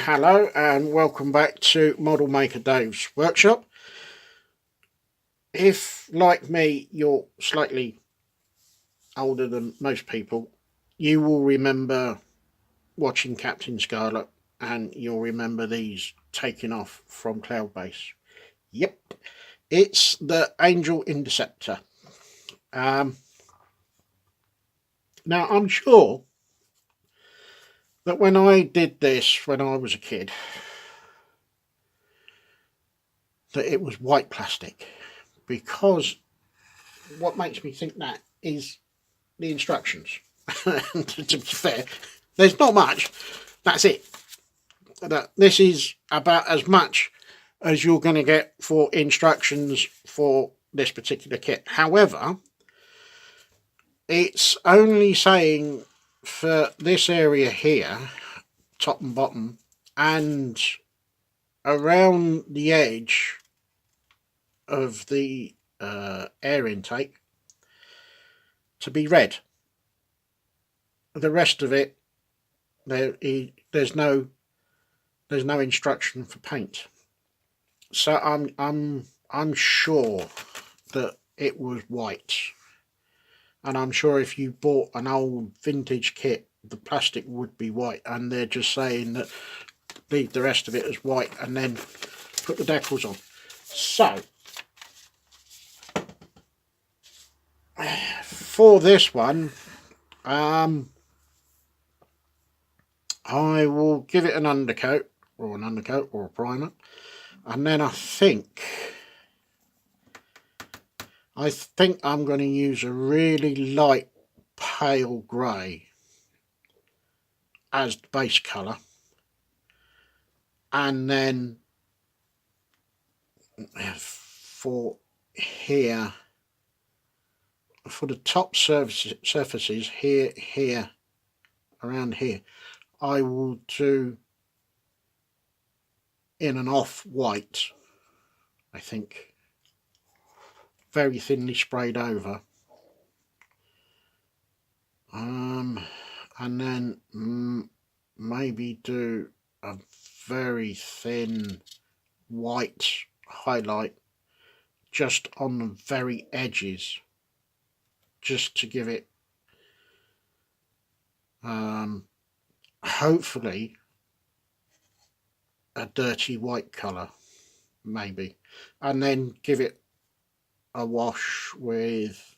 Hello and welcome back to Model Maker Dave's workshop. If, like me, you're slightly older than most people, you will remember watching Captain Scarlet and you'll remember these taking off from Cloud Base. Yep, it's the Angel Interceptor. Now, I'm sure that when I did this when I was a kid, that it was white plastic, because what makes me think that is the instructions. To be fair, there's not much. That's it. This is about as much as you're going to get for instructions for this particular kit. However, it's only saying for this area here, top and bottom, and around the edge of the air intake to be red. The rest of it, there's no instruction for paint. So I'm sure that it was white, and I'm sure if you bought an old vintage kit, the plastic would be white, and they're just saying that leave the rest of it as white and then put the decals on. So for this one, I will give it an undercoat or a primer, and then I think I'm going to use a really light pale grey as the base colour, and then for here, for the top surfaces here around here, I will do in an off-white, I think, very thinly sprayed over, and then maybe do a very thin white highlight just on the very edges, just to give it hopefully a dirty white colour, maybe, and then give it a wash with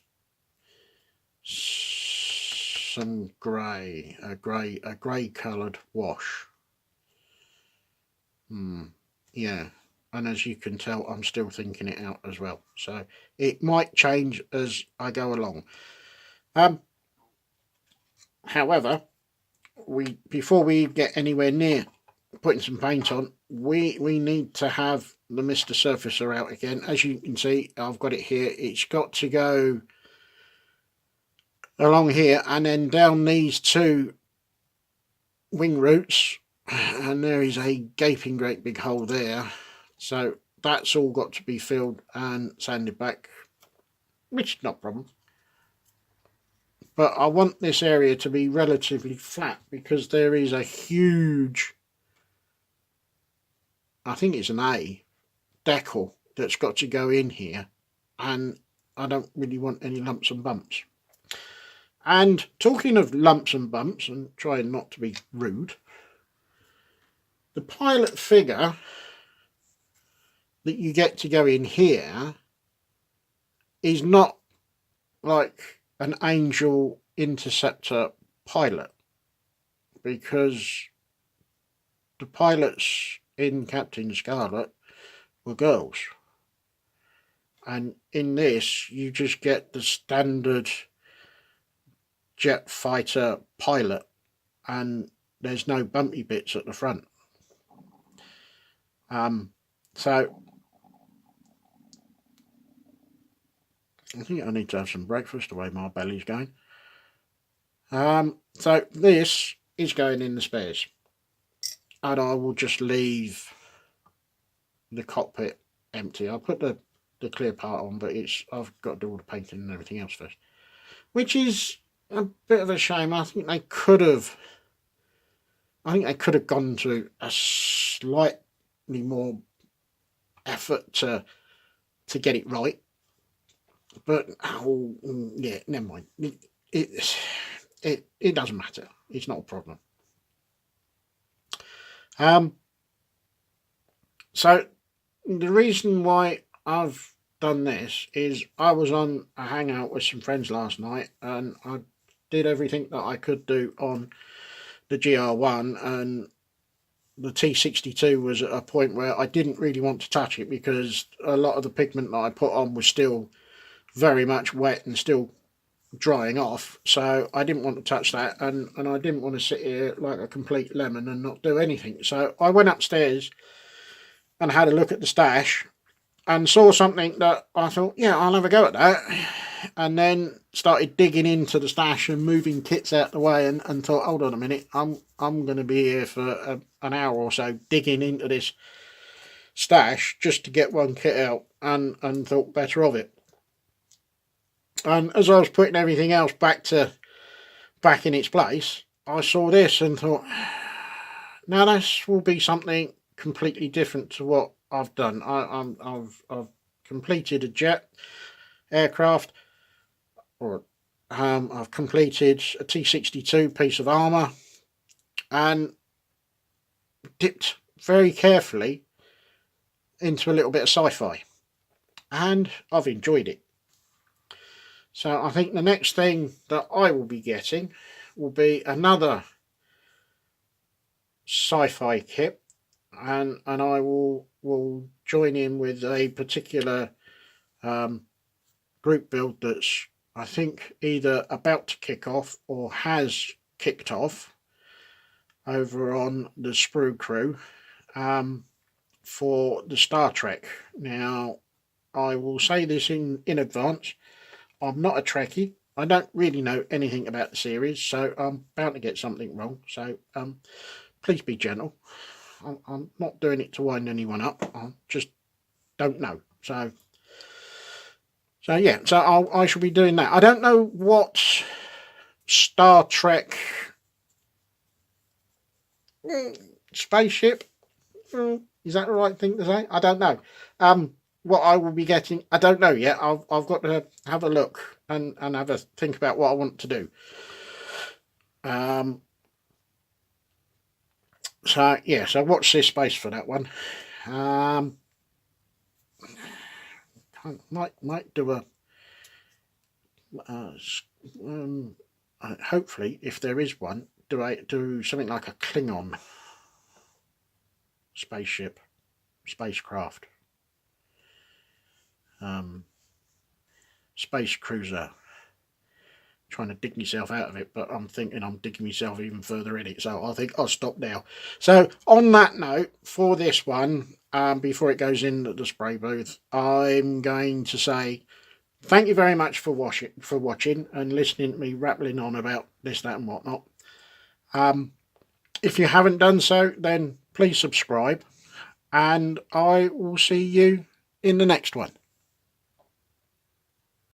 some grey, a grey coloured wash. Yeah, and as you can tell, I'm still thinking it out as well, so it might change as I go along. However, before we get anywhere near putting some paint on, we need to have the Mr. Surfacer out again. As you can see, I've got it here. It's got to go along here and then down these two wing roots, and there is a gaping great big hole there, so that's all got to be filled and sanded back, which is not a problem. But I want this area to be relatively flat because there is a huge, I think it's an A, decal that's got to go in here, and I don't really want any lumps and bumps. And talking of lumps and bumps, and trying not to be rude, the pilot figure that you get to go in here is not like an Angel Interceptor pilot, because the pilots in Captain Scarlet were girls, and in this you just get the standard jet fighter pilot, and there's no bumpy bits at the front. So I think I need to have some breakfast the way my belly's going. So this is going in the spares, and I will just leave the cockpit empty. I'll put the clear part on, but I've got to do all the painting and everything else first, which is a bit of a shame. I think they could have I think they could have gone to a slightly more effort to get it right. But yeah, never mind. It doesn't matter. It's not a problem. So the reason why I've done this is I was on a hangout with some friends last night, and I did everything that I could do on the GR1, and the T62 was at a point where I didn't really want to touch it because a lot of the pigment that I put on was still very much wet and still drying off, so I didn't want to touch that, and I didn't want to sit here like a complete lemon and not do anything. So I went upstairs and had a look at the stash and saw something that I thought, yeah, I'll have a go at that, and then started digging into the stash and moving kits out the way, and thought, hold on a minute, I'm going to be here for an hour or so digging into this stash just to get one kit out, and thought better of it. And as I was putting everything else back in its place, I saw this and thought, now this will be something completely different to what I've done. I've completed a jet aircraft, or I've completed a T62 piece of armour, and dipped very carefully into a little bit of sci-fi, and I've enjoyed it. So I think the next thing that I will be getting will be another sci-fi kit, and I will join in with a particular group build that's, I think, either about to kick off or has kicked off over on the Sprue Crew for the Star Trek. Now, I will say this in advance. I'm not a Trekkie. I don't really know anything about the series, so I'm bound to get something wrong. So please be gentle. I'm not doing it to wind anyone up. I just don't know. So yeah. So I shall be doing that. I don't know what Star Trek spaceship. Is that the right thing to say? I don't know. What I will be getting, I don't know yet. I've got to have a look and have a think about what I want to do. So yeah, so watch this space for that one. Might do hopefully, if there is one, do something like a Klingon spacecraft. Space cruiser. Trying to dig myself out of it, but I'm thinking I'm digging myself even further in it, so I think I'll stop now. So on that note, for this one, before it goes in the spray booth, I'm going to say thank you very much for watching and listening to me rattling on about this, that and whatnot. If you haven't done so, then please subscribe, and I will see you in the next one.